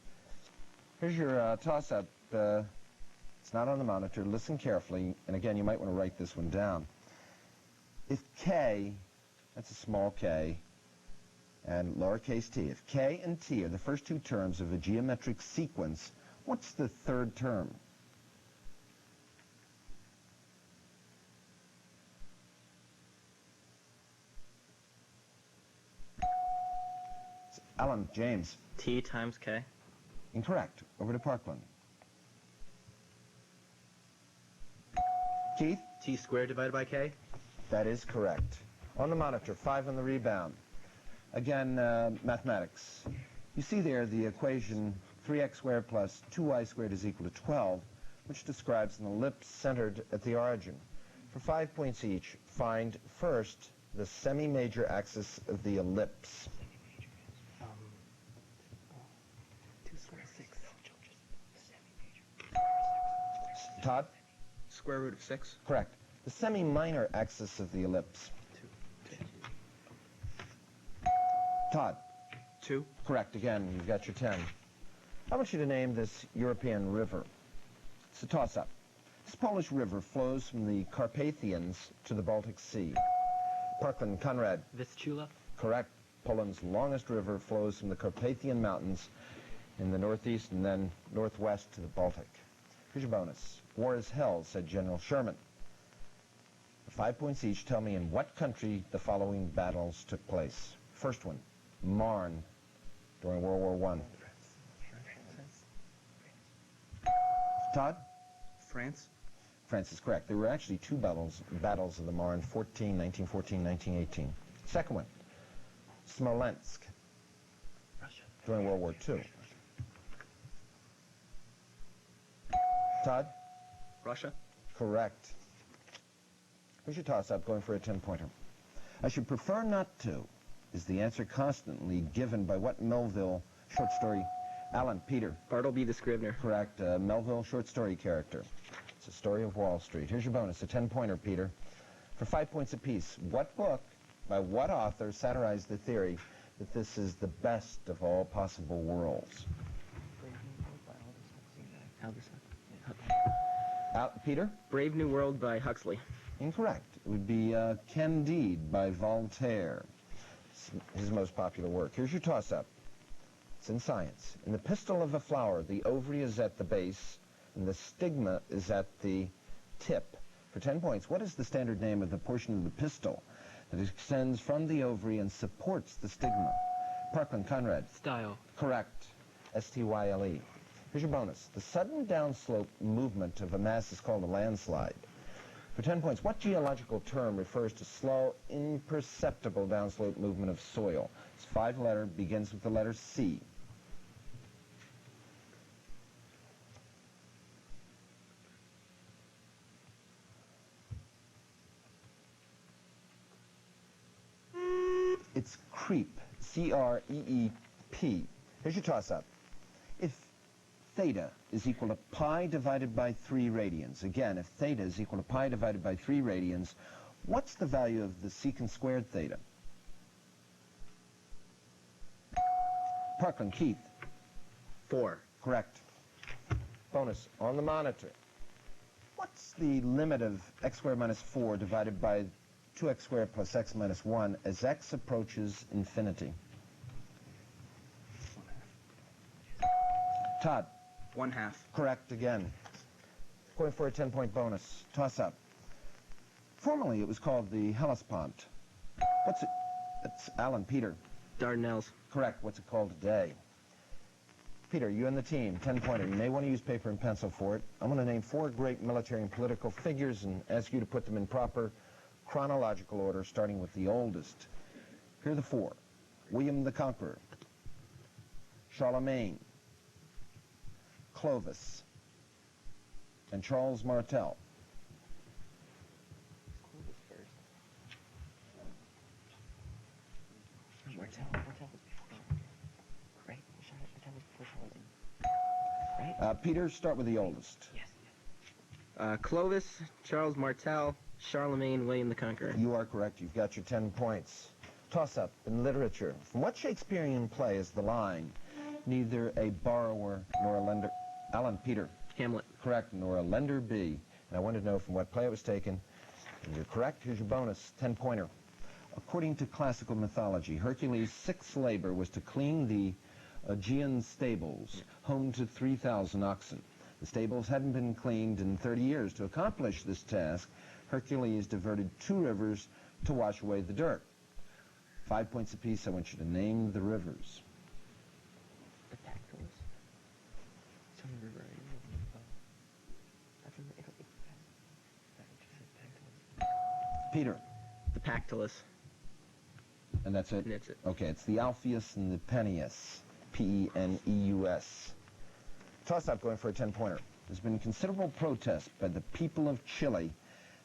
Here's your toss-up. It's not on the monitor. Listen carefully. And again, you might want to write this one down. If K, that's a small k, and lowercase t. If K and T are the first two terms of a geometric sequence, what's the third term? It's Alan, James. T times K. Incorrect. Over to Parkland. Keith? T squared divided by K. That is correct. On the monitor, 5 on the rebound. Again, mathematics. You see there the equation 3x squared plus 2y squared is equal to 12, which describes an ellipse centered at the origin. For 5 points each, find first the semi-major axis of the ellipse. 2 squared 6. Todd? Square root of 6. Correct. The semi-minor axis of the ellipse. 2. Todd? 2. Correct. Again, you've got your 10. I want you to name this European river. It's a toss-up. This Polish river flows from the Carpathians to the Baltic Sea. Parkland, Conrad. Vistula. Correct. Poland's longest river flows from the Carpathian Mountains in the northeast and then northwest to the Baltic. Here's your bonus. War is hell, said General Sherman. For 5 points each, tell me in what country the following battles took place. First one, Marne, during World War I. Todd? France. France is correct. There were actually two battles of the Marne, 1914, 1918. Second one, Smolensk, Russia. during World War II. Todd? Russia. Correct. Here's your toss-up, going for a 10-pointer. I should prefer not to is the answer constantly given by what Melville short story? Alan, Peter. Bartleby the Scrivener. Correct. Melville short story character. It's a story of Wall Street. Here's your bonus, a 10-pointer, Peter. For 5 points apiece, what book by what author satirized the theory that this is the best of all possible worlds? Peter? Brave New World by Huxley. Incorrect. It would be Candide by Voltaire. It's his most popular work. Here's your toss-up. It's in science. In the pistil of a flower, the ovary is at the base, and the stigma is at the tip. For 10 points, what is the standard name of the portion of the pistil that extends from the ovary and supports the stigma? Parkland, Conrad. Style. Correct. S-T-Y-L-E. Here's your bonus. The sudden downslope movement of a mass is called a landslide. For 10 points, what geological term refers to slow, imperceptible downslope movement of soil? It's 5-letter, begins with the letter C. It's creep, C-R-E-E-P. Here's your toss-up. If theta is equal to pi divided by 3 radians, again, if theta is equal to pi divided by 3 radians, what's the value of the secant squared theta? Parkland, Keith. 4. Correct. Bonus, on the monitor. What's the limit of x squared minus 4 divided by 2x squared plus x minus 1 as x approaches infinity? Todd. 1/2. Correct again. Going for a 10-point bonus. Toss-up. Formerly, it was called the Hellespont. What's it? It's Alan, Peter. Dardanelles. Correct. What's it called today? Peter, you and the team, 10-pointer. You may want to use paper and pencil for it. I'm going to name 4 great military and political figures and ask you to put them in proper chronological order, starting with the oldest. Here are the 4. William the Conqueror, Charlemagne, Clovis, and Charles Martel. Clovis first. Martel was before. Right? Martel was before Charlemagne. Right? Peter, start with the oldest. Yes. Clovis, Charles Martel, Charlemagne, William the Conqueror. You are correct. You've got your 10 points. Toss-up in literature. From what Shakespearean play is the line, neither a borrower nor a lender... Alan, Peter. Hamlet. Correct, nor a lender be. And I wanted to know from what play it was taken. And you're correct. Here's your bonus, 10-pointer. According to classical mythology, Hercules' 6th labor was to clean the Aegean stables, home to 3,000 oxen. The stables hadn't been cleaned in 30 years. To accomplish this task, Hercules diverted 2 rivers to wash away the dirt. 5 points apiece. I want you to name the rivers. The Pactolus. It's on the river. That's in the Italy. Peter. The Pactolus. And that's it? That's it. Okay, it's the Alpheus and the Peneus. P-E-N-E-U-S. Toss-up going for a 10-pointer. There's been considerable protest by the people of Chile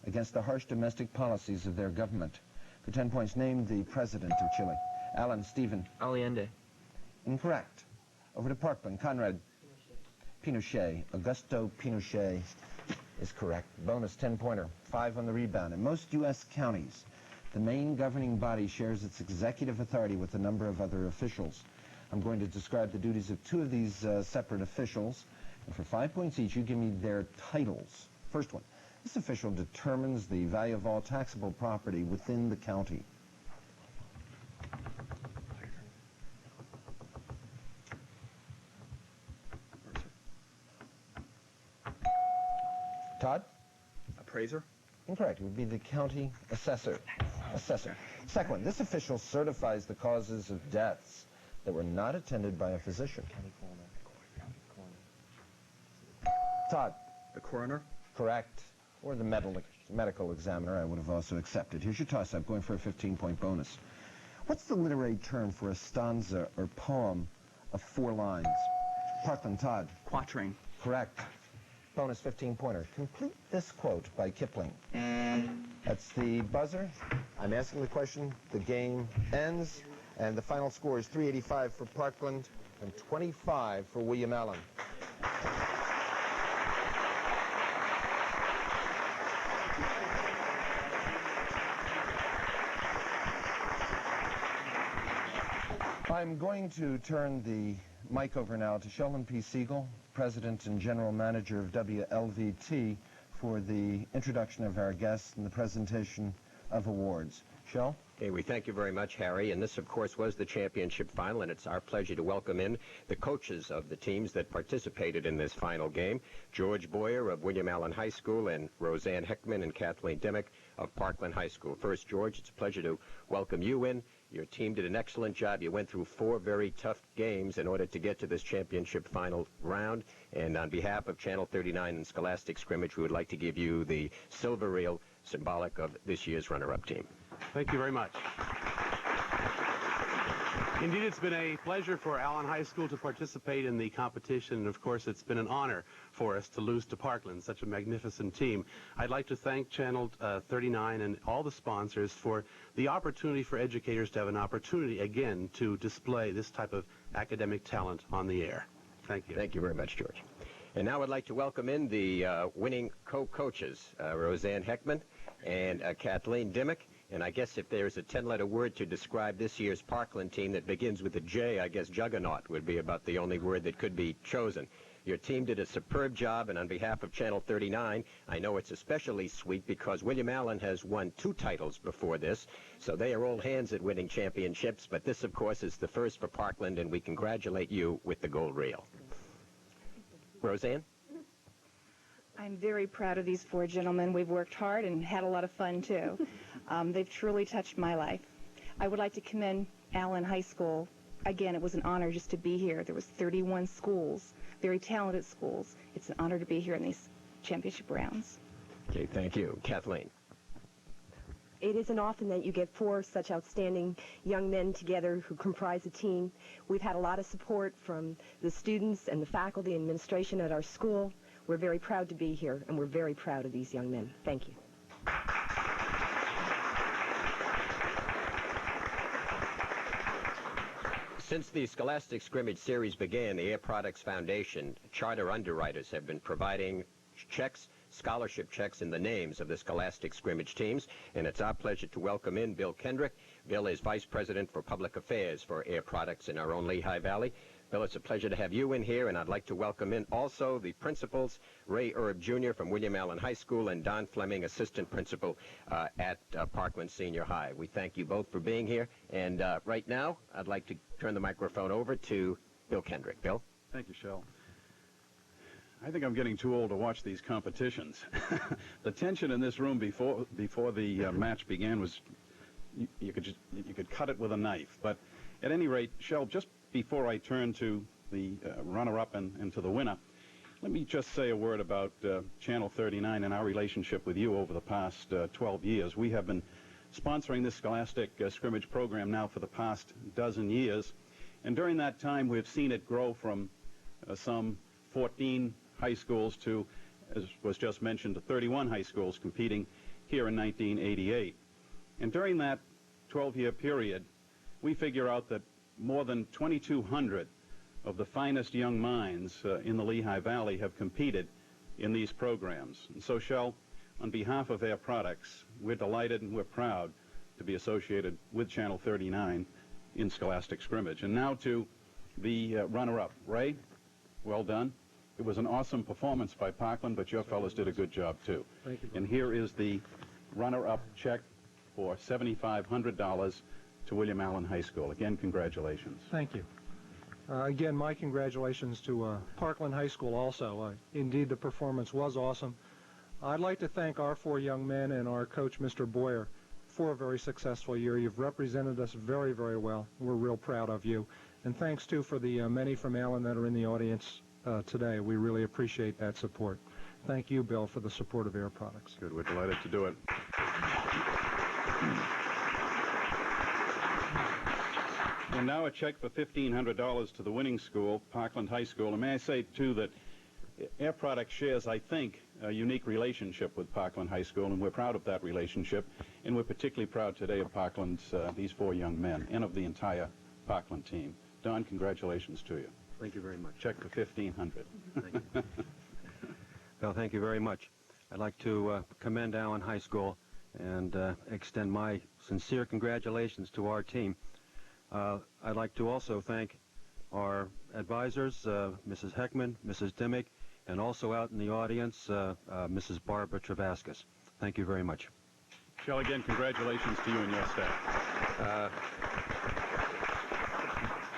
against the harsh domestic policies of their government. For 10 points, name the president of Chile. Alan, Stephen. Allende. Incorrect. Over to Parkland. Conrad. Pinochet. Augusto Pinochet is correct. Bonus 10-pointer. 5 on the rebound. In most U.S. counties, the main governing body shares its executive authority with a number of other officials. I'm going to describe the duties of 2 of these separate officials. And for 5 points each, you give me their titles. First one, This official determines the value of all taxable property within the county. Todd? Appraiser. Incorrect. It would be the county assessor. Second one, this official certifies the causes of deaths that were not attended by a physician. Todd? The coroner. Correct. Or the medical examiner, I would have also accepted. Here's your toss-up, going for a 15-point bonus. What's the literary term for a stanza or poem of 4 lines? Parkland, Todd? Quatrain. Correct. Bonus 15-pointer. Complete this quote by Kipling. That's the buzzer. I'm asking the question. The game ends. And the final score is 385 for Parkland and 25 for William Allen. I'm going to turn the mic over now to Sheldon P. Siegel, President and General Manager of WLVT, for the introduction of our guests and the presentation of awards. Shell? Okay, we thank you very much, Harry. And this, of course, was the championship final, and it's our pleasure to welcome in the coaches of the teams that participated in this final game. George Boyer of William Allen High School and Roseanne Heckman and Kathleen Dimmick of Parkland High School. First, George, it's a pleasure to welcome you in. Your team did an excellent job. You went through 4 very tough games in order to get to this championship final round. And on behalf of Channel 39 and Scholastic Scrimmage, we would like to give you the silver reel, symbolic of this year's runner-up team. Thank you very much. Indeed, it's been a pleasure for Allen High School to participate in the competition, and of course it's been an honor for us to lose to Parkland, such a magnificent team. I'd like to thank Channel 39 and all the sponsors for the opportunity for educators to have an opportunity again to display this type of academic talent on the air. Thank you. Thank you very much, George. And now I'd like to welcome in the winning co-coaches, Roseanne Heckman and Kathleen Dimmick. And I guess if there's a 10-letter word to describe this year's Parkland team that begins with a J, I guess juggernaut would be about the only word that could be chosen. Your team did a superb job, and on behalf of Channel 39, I know it's especially sweet because William Allen has won 2 titles before this, so they are old hands at winning championships, but this, of course, is the first for Parkland, and we congratulate you with the gold reel. Roseanne? I'm very proud of these 4 gentlemen. We've worked hard and had a lot of fun, too. They've truly touched my life. I would like to commend Allen High School. Again, it was an honor just to be here. There was 31 schools, very talented schools. It's an honor to be here in these championship rounds. Okay, thank you. Kathleen? It isn't often that you get 4 such outstanding young men together who comprise a team. We've had a lot of support from the students and the faculty and administration at our school. We're very proud to be here, and we're very proud of these young men. Thank you. Since the Scholastic Scrimmage series began, the Air Products Foundation charter underwriters have been providing checks, scholarship checks in the names of the Scholastic Scrimmage teams, and it's our pleasure to welcome in Bill Kendrick. Bill is Vice President for Public Affairs for Air Products in our own Lehigh Valley. Bill, it's a pleasure to have you in here, and I'd like to welcome in also the principals, Ray Erb Jr. from William Allen High School and Don Fleming, Assistant Principal at Parkland Senior High. We thank you both for being here, and right now I'd like to turn the microphone over to Bill Kendrick. Bill? Thank you, Shell. I think I'm getting too old to watch these competitions. The tension in this room before the match began was you could cut it with a knife. But at any rate, Shell, just before I turn to the runner-up and to the winner, let me just say a word about Channel 39 and our relationship with you over the past 12 years. We have been sponsoring this Scholastic Scrimmage program now for the past dozen years, and during that time we've seen it grow from some 14 high schools to, as was just mentioned, to 31 high schools competing here in 1988. And during that 12-year period, we figure out that more than 2,200 of the finest young minds in the Lehigh Valley have competed in these programs. And so, Shell, on behalf of Air Products, we're delighted and we're proud to be associated with Channel 39 in Scholastic Scrimmage. And now to the runner-up. Ray, well done. It was an awesome performance by Parkland, but your fellows did a good job, too. Thank you. And here is the runner-up check for $7,500 to William Allen High School. Again, congratulations. Thank you. Again, my congratulations to Parkland High School also. Indeed, the performance was awesome. I'd like to thank our 4 young men and our coach, Mr. Boyer, for a very successful year. You've represented us very, very well. We're real proud of you. And thanks, too, for the many from Allen that are in the audience today. We really appreciate that support. Thank you, Bill, for the support of Air Products. Good. We're delighted to do it. And now a check for $1,500 to the winning school, Parkland High School. And may I say, too, that Air Products shares, I think, a unique relationship with Parkland High School, and we're proud of that relationship. And we're particularly proud today of Parkland's, these 4 young men, and of the entire Parkland team. Don, congratulations to you. Thank you very much. Check for $1,500. Thank you. Well, thank you very much. I'd like to commend Allen High School and extend my sincere congratulations to our team. I'd like to also thank our advisors, Mrs. Heckman, Mrs. Dimmick, and also out in the audience, Mrs. Barbara Travascus. Thank you very much. Shell, again, congratulations to you and your staff.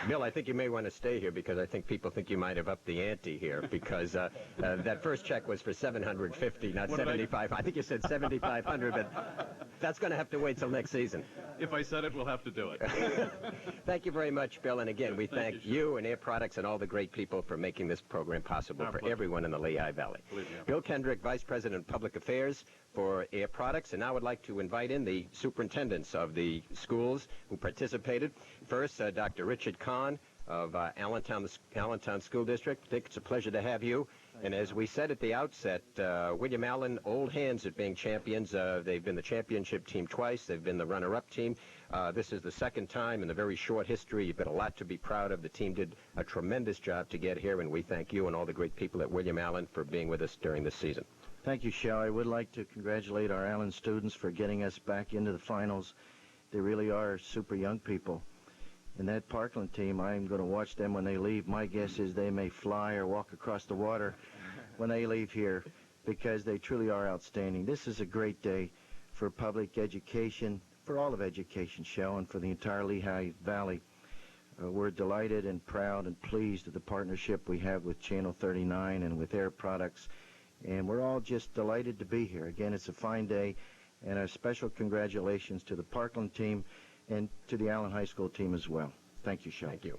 Bill, I think you may want to stay here because I think people think you might have upped the ante here because that first check was for $750, not $7,500. I think you said $7,500, but that's going to have to wait till next season. If I said it, we'll have to do it. Thank you very much, Bill. And again, we thank you and Air Products and all the great people for making this program possible for everyone in the Lehigh Valley. Bill Kendrick, Vice President of Public Affairs for Air Products. And now I'd like to invite in the superintendents of the schools who participated. First, Dr. Richard Kahn of Allentown School District. Dick, it's a pleasure to have you. And as we said at the outset, William Allen, old hands at being champions. They've been the championship team twice. They've been the runner-up team. This is the second time in the very short history. You've got a lot to be proud of. The team did a tremendous job to get here, and we thank you and all the great people at William Allen for being with us during this season. Thank you, Shell. I would like to congratulate our Allen students for getting us back into the finals. They really are super young people. And that Parkland team, I'm going to watch them when they leave. My guess is they may fly or walk across the water when they leave here because they truly are outstanding. This is a great day for public education, for all of education, Shell, and for the entire Lehigh Valley. We're delighted and proud and pleased with the partnership we have with Channel 39 and with Air Products. And we're all just delighted to be here. Again, it's a fine day, and a special congratulations to the Parkland team and to the Allen High School team as well. Thank you, Shell. Thank you.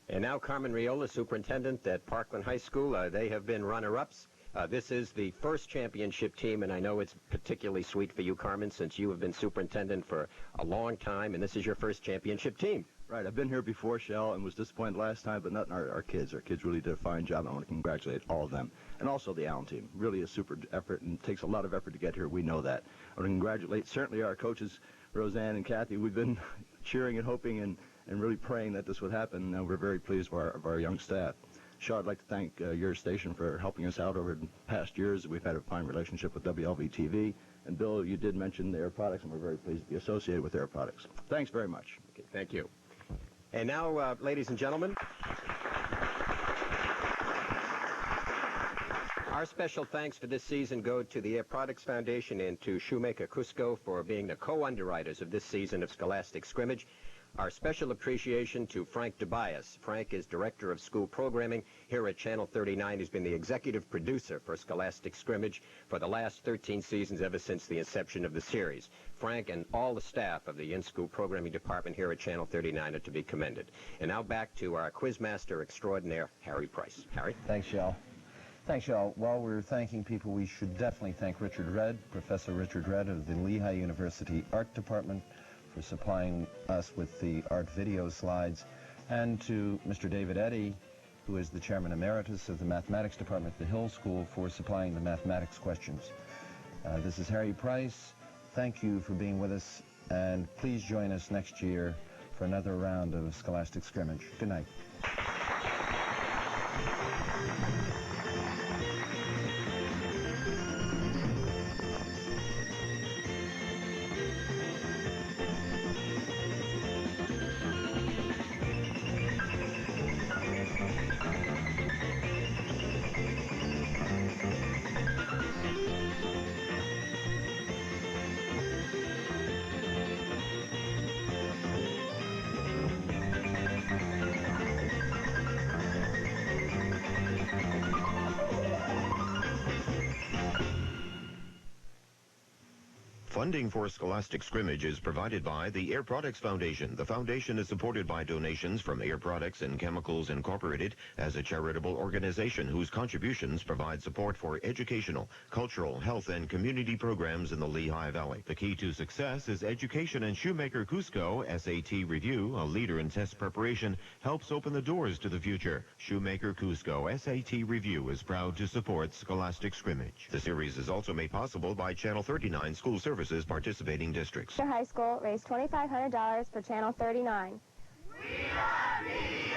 And now Carmen Riola, superintendent at Parkland High School. They have been runner-ups. This is the first championship team, and I know it's particularly sweet for you, Carmen, since you have been superintendent for a long time, and this is your first championship team. Right. I've been here before, Shell, and was disappointed last time, but not our kids. Our kids really did a fine job. I want to congratulate all of them. And also the Allen team. Really a super effort, and it takes a lot of effort to get here. We know that. I want to congratulate certainly our coaches, Roseanne and Kathy. We've been cheering and hoping and really praying that this would happen. And we're very pleased with our young staff. Shell, I'd like to thank your station for helping us out over the past years. We've had a fine relationship with WLVT-TV. And Bill, you did mention the Air Products, and we're very pleased to be associated with Air Products. Thanks very much. Okay, thank you. And now, ladies and gentlemen, our special thanks for this season go to the Air Products Foundation and to Shoemaker Cusco for being the co-underwriters of this season of Scholastic Scrimmage. Our special appreciation to Frank Tobias. Frank is Director of School Programming here at Channel 39. He's been the executive producer for Scholastic Scrimmage for the last 13 seasons ever since the inception of the series. Frank and all the staff of the in-school programming department here at Channel 39 are to be commended. And now back to our quizmaster extraordinaire, Harry Price. Harry? Thanks, Shell. Thanks, Shell. While we're thanking people, we should definitely thank Richard Redd, Professor Richard Redd of the Lehigh University Art Department, for supplying us with the art video slides, and to Mr. David Eddy, who is the Chairman Emeritus of the Mathematics Department at the Hill School, for supplying the mathematics questions. This is Harry Price. Thank you for being with us, and please join us next year for another round of Scholastic Scrimmage. Good night. Funding for Scholastic Scrimmage is provided by the Air Products Foundation. The foundation is supported by donations from Air Products and Chemicals Incorporated as a charitable organization whose contributions provide support for educational, cultural, health, and community programs in the Lehigh Valley. The key to success is education, and Shoemaker Cusco SAT Review, a leader in test preparation, helps open the doors to the future. Shoemaker Cusco SAT Review is proud to support Scholastic Scrimmage. The series is also made possible by Channel 39 School Services participating districts. High School raised $2,500 for Channel 39. We love